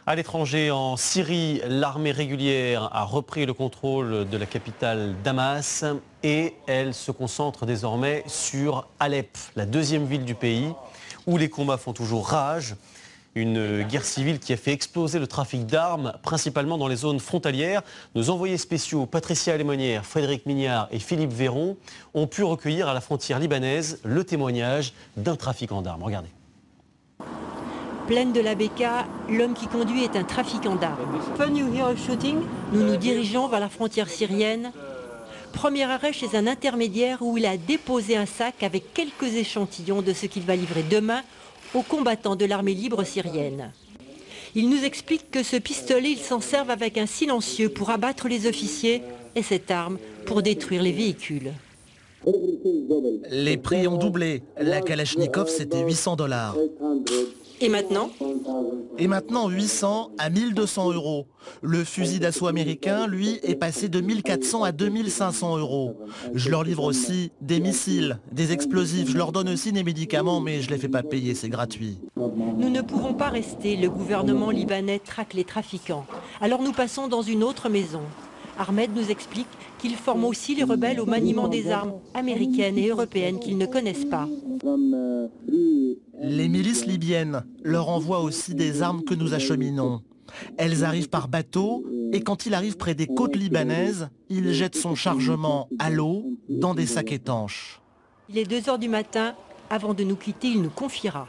À l'étranger, en Syrie, l'armée régulière a repris le contrôle de la capitale Damas et elle se concentre désormais sur Alep, la deuxième ville du pays, où les combats font toujours rage. Une guerre civile qui a fait exploser le trafic d'armes, principalement dans les zones frontalières. Nos envoyés spéciaux, Patricia Lémonière, Frédéric Mignard et Philippe Véron, ont pu recueillir à la frontière libanaise le témoignage d'un trafiquant d'armes. Regardez. Plaine de la Beka, l'homme qui conduit est un trafiquant d'armes. Nous nous dirigeons vers la frontière syrienne. Premier arrêt chez un intermédiaire où il a déposé un sac avec quelques échantillons de ce qu'il va livrer demain aux combattants de l'armée libre syrienne. Il nous explique que ce pistolet, ils s'en servent avec un silencieux pour abattre les officiers et cette arme pour détruire les véhicules. Les prix ont doublé. La Kalachnikov, c'était 800 $. Et maintenant ? Et maintenant 800 à 1200 €. Le fusil d'assaut américain, lui, est passé de 1400 à 2500 €. Je leur livre aussi des missiles, des explosifs. Je leur donne aussi des médicaments, mais je les fais pas payer, c'est gratuit. Nous ne pouvons pas rester. Le gouvernement libanais traque les trafiquants. Alors nous passons dans une autre maison. Ahmed nous explique qu'il forme aussi les rebelles au maniement des armes américaines et européennes qu'ils ne connaissent pas. Les milices libyennes leur envoient aussi des armes que nous acheminons. Elles arrivent par bateau et quand il arrive près des côtes libanaises, il jette son chargement à l'eau dans des sacs étanches. Il est 2 h du matin. Avant de nous quitter, il nous confiera.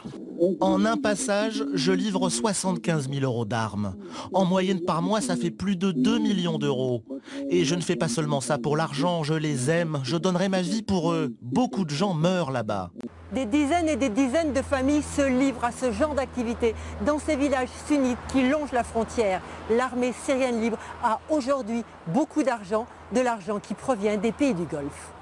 En un passage, je livre 75 000 € d'armes. En moyenne par mois, ça fait plus de 2 millions d'euros. Et je ne fais pas seulement ça pour l'argent, je les aime, je donnerai ma vie pour eux. Beaucoup de gens meurent là-bas. Des dizaines et des dizaines de familles se livrent à ce genre d'activité dans ces villages sunnites qui longent la frontière. L'armée syrienne libre a aujourd'hui beaucoup d'argent, de l'argent qui provient des pays du Golfe.